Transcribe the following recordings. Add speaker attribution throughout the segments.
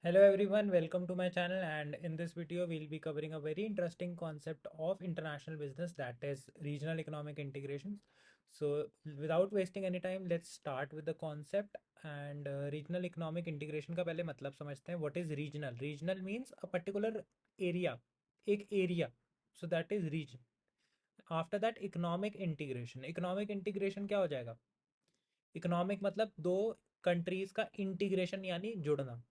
Speaker 1: Hello everyone, welcome to my channel, and in this video we'll be covering a very interesting concept of international business, that is regional economic integration. So without wasting any time, let's start with the concept. And regional economic integration का पहले मतलब समझते हैं. What is regional? Regional means a particular area, एक area. So that is region. After that economic integration. Economic integration क्या हो जाएगा? Economic मतलब दो कंट्रीज का इंटीग्रेशन यानी जुड़ना.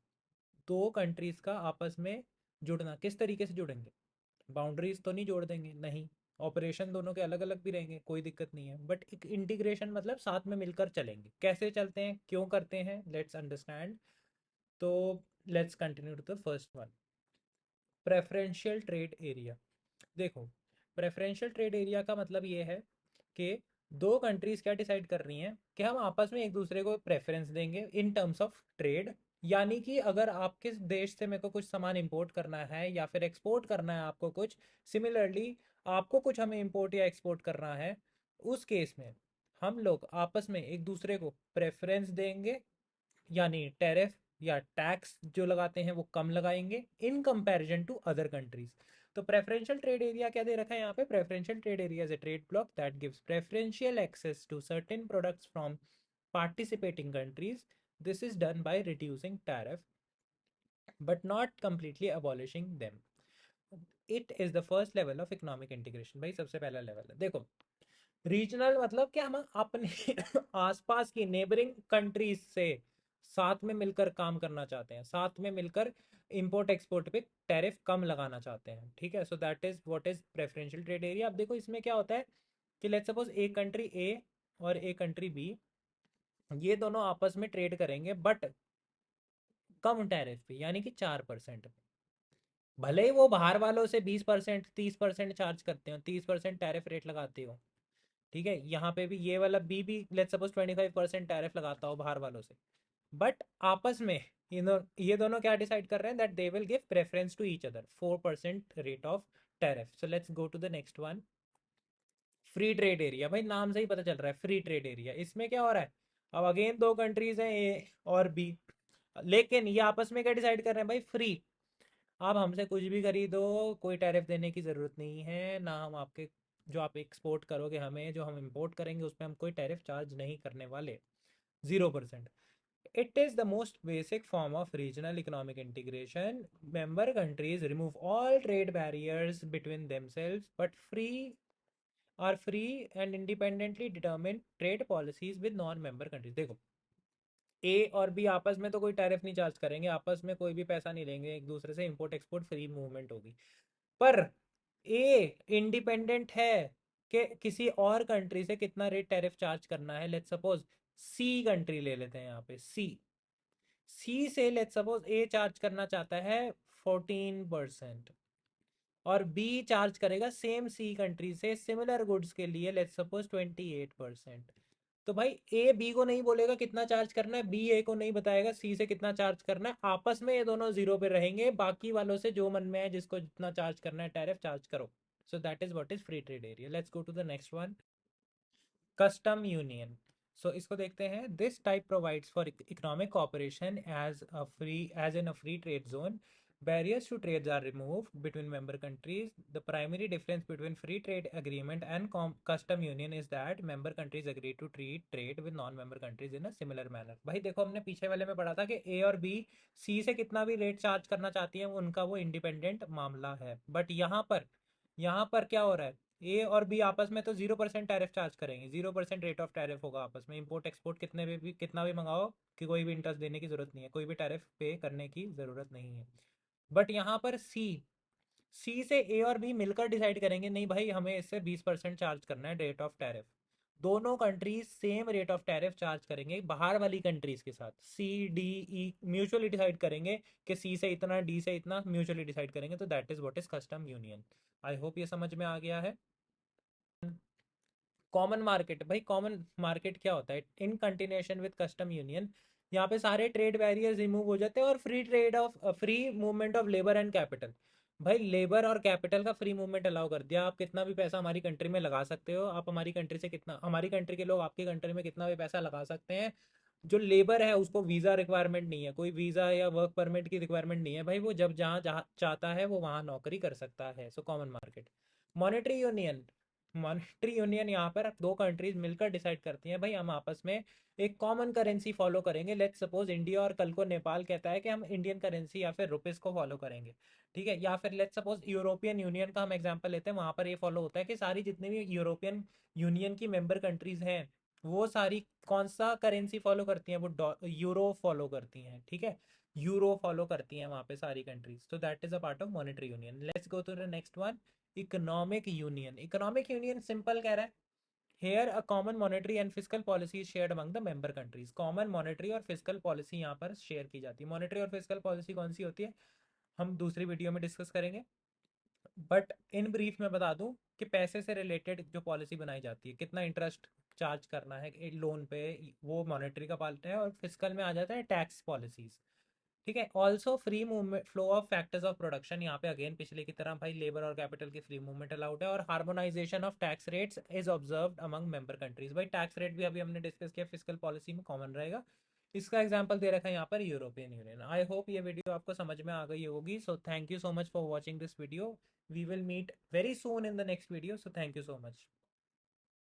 Speaker 1: दो कंट्रीज का आपस में जुड़ना. किस तरीके से जुड़ेंगे? बाउंड्रीज तो नहीं जोड़ देंगे, नहीं. ऑपरेशन दोनों के अलग अलग भी रहेंगे, कोई दिक्कत नहीं है, बट एक इंटीग्रेशन मतलब साथ में मिलकर चलेंगे. कैसे चलते हैं, क्यों करते हैं, लेट्स अंडरस्टैंड. तो let's continue to the first one. Preferential trade area. देखो, प्रेफरेंशियल ट्रेड एरिया का मतलब ये है कि दो कंट्रीज क्या डिसाइड कर रही हैं कि हम आपस में एक दूसरे को प्रेफरेंस देंगे इन टर्म्स ऑफ ट्रेड. यानी कि अगर आपके देश से मेरे को कुछ सामान इंपोर्ट करना है या फिर एक्सपोर्ट करना है आपको कुछ, सिमिलरली आपको कुछ हमें इंपोर्ट या एक्सपोर्ट करना है, उस केस में हम लोग आपस में एक दूसरे को प्रेफरेंस देंगे. यानी टैरिफ या टैक्स जो लगाते हैं वो कम लगाएंगे in comparison to other countries. तो प्रेफरेंशियल ट्रेड एरिया क्या दे रखा है यहाँ पे? Preferential trade area is a trade bloc that gives preferential access to certain products from participating countries. This is done by reducing tariff but not completely abolishing them. It is the first level of economic integration. भाई सबसे पहला level है. देखो, regional मतलब क्या, हम अपने आसपास की नेबरिंग कंट्रीज से साथ में मिलकर काम करना चाहते हैं, साथ में मिलकर इंपोर्ट एक्सपोर्ट पे टैरिफ कम लगाना चाहते हैं. ठीक है, सो that is what is preferential trade area. अब देखो इसमें क्या होता है कि लेट्स सपोज एक कंट्री ए और एक कंट्री बी, ये दोनों आपस में ट्रेड करेंगे बट कम टैरिफ पे, यानी कि 4% पे. भले ही वो बाहर वालों से 20% 30% चार्ज करते हो, 30% टैरिफ रेट लगाते हो. ठीक है, यहाँ पे भी ये वाला बी भी लेट्स सपोज 25% टैरिफ लगाता हो बाहर वालों से, बट आपस में ये दोनों क्या डिसाइड कर रहे हैं that they will give preference to each other 4% rate of tariff. So let's go to the next one. Free trade area. भाई नाम से ही पता चल रहा है फ्री ट्रेड एरिया. इसमें क्या हो रहा है? अब अगेन दो कंट्रीज हैं ए और बी, लेकिन ये आपस में क्या डिसाइड कर रहे हैं भाई? फ्री. आप हमसे कुछ भी खरीदो, कोई टैरिफ देने की ज़रूरत नहीं है ना. हम आपके जो आप एक्सपोर्ट करोगे हमें, जो हम इंपोर्ट करेंगे उसमें हम कोई टैरिफ चार्ज नहीं करने वाले. 0%. It is the most basic form of regional economic integration. Member countries remove all trade barriers between themselves but free are free and independently determine trade policies with non member countries. देखो, A और B आपस में तो कोई tariff नहीं charge करेंगे, आपस में कोई भी पैसा नहीं लेंगे एक दूसरे से, इंपोर्ट एक्सपोर्ट फ्री मूवमेंट होगी. पर ए इंडिपेंडेंट है कि किसी और कंट्री से कितना रेट टैरिफ चार्ज करना है. लेट्स सपोज सी कंट्री ले लेते हैं यहाँ पे. सी सी से लेट्स सपोज ए चार्ज करना चाहता है 14%, और बी चार्ज करेगा सेम सी कंट्री से सिमिलर गुड्स के लिए लेट्स सपोज 28%. तो भाई ए बी को नहीं बोलेगा कितना चार्ज करना है, बी ए को नहीं बताएगा सी से कितना चार्ज करना है. आपस में ये दोनों जीरो पे रहेंगे, बाकी वालों से जो मन में है जिसको जितना चार्ज करना है टैरिफ चार्ज करो. So that is what is free trade area. Let's go to the next one. Custom union. So इसको देखते हैं. This type provides for economic cooperation as in a free trade zone. Barriers to trades are removed between member countries. The primary difference between free trade agreement and custom union is that member countries agree to treat trade with non-member countries in a similar manner. भाई देखो, हमने पीछे वाले में पढ़ा था कि ए और बी सी से कितना भी रेट चार्ज करना चाहती हैं, उनका वो इंडिपेंडेंट मामला है. बट यहाँ पर क्या हो रहा है? ए और बी आपस में तो 0% टैरिफ चार्ज करेंगे, 0% रेट ऑफ टैरिफ होगा आपस में. इंपोर्ट एक्सपोर्ट कितना भी मंगाओ कि कोई भी इंटरेस्ट देने की जरूरत नहीं है, कोई भी टैरिफ पे करने की जरूरत नहीं है. बट यहाँ पर सी सी से ए और बी मिलकर डिसाइड करेंगे नहीं भाई हमें इससे 20% चार्ज करना है रेट ऑफ टैरिफ. दोनों countries same rate of tariff charge करेंगे बाहर वाली कंट्रीज के साथ. C D E mutually decide करेंगे कि सी से इतना डी से इतना म्यूचुअली डिसाइड करेंगे. तो that is what is custom union. I hope ये समझ में आ गया है. Common market. भाई कॉमन मार्केट क्या होता है? In continuation with custom union, यहाँ पे सारे ट्रेड बैरियर्स रिमूव हो जाते हैं और free movement of labour and capital. भाई लेबर और कैपिटल का फ्री मूवमेंट अलाउ कर दिया. आप कितना भी पैसा हमारी कंट्री में लगा सकते हो, आप हमारी कंट्री से कितना, हमारी कंट्री के लोग आपकी कंट्री में कितना भी पैसा लगा सकते हैं. जो लेबर है उसको वीज़ा रिक्वायरमेंट नहीं है, कोई वीज़ा या वर्क परमिट की रिक्वायरमेंट नहीं है भाई, वो जब जहाँ जहाँ चाहता है वो वहाँ नौकरी कर सकता है। So common market. Monetary union. Monetary union यहाँ पर दो कंट्रीज मिलकर डिसाइड करती हैं भाई हम आपस में एक कॉमन करेंसी फॉलो करेंगे। लेट्स सपोज इंडिया और कल को नेपाल कहता है कि हम इंडियन करेंसी या फिर रुपीस को फॉलो करेंगे, ठीक है। या फिर लेट्स सपोज यूरोपियन यूनियन का हम एग्जांपल लेते हैं, वहाँ पर ये फॉलो होता है कि सारी जितनी भी यूरोपियन यूनियन की मेंबर कंट्रीज हैं वो सारी कौन सा करेंसी फॉलो करती हैं, वो यूरो फॉलो करती हैं, ठीक है। यूरो फॉलो करती हैं वहाँ पे सारी कंट्रीज। तो that is a part of monetary union. Let's go to the next one, economic union. Economic union simple कह रहा है, here a common monetary and physical policy shared among the member countries. Common monetary और physical policy यहाँ पर share की जाती है। Monetary और फिजिकल पॉलिसी कौन सी होती है हम दूसरी वीडियो में डिस्कस करेंगे, बट इन ब्रीफ में बता दूं कि पैसे से रिलेटेड जो पॉलिसी बनाई जाती है, कितना इंटरेस्ट चार्ज करना है लोन पे, वो मॉनेटरी का पार्ट है। और फिजिकल में आ जाता है टैक्स पॉलिसीज, ठीक है। Also free movement flow of factors of production, यहाँ पे अगेन पिछले की तरह भाई लेबर और कैपिटल की फ्री मूवमेंट अलाउड है। और harmonisation of tax rates is observed among member countries. भाई टैक्स रेट भी अभी हमने डिस्कस किया, फिजिकल पॉलिसी में कॉमन रहेगा। इसका एग्जांपल दे रखा है यहाँ पर यूरोपियन यूनियन। आई होप ये वीडियो आपको समझ में आ गई होगी। So thank you so much for watching this video. We will meet very soon in the next video, so thank you so much.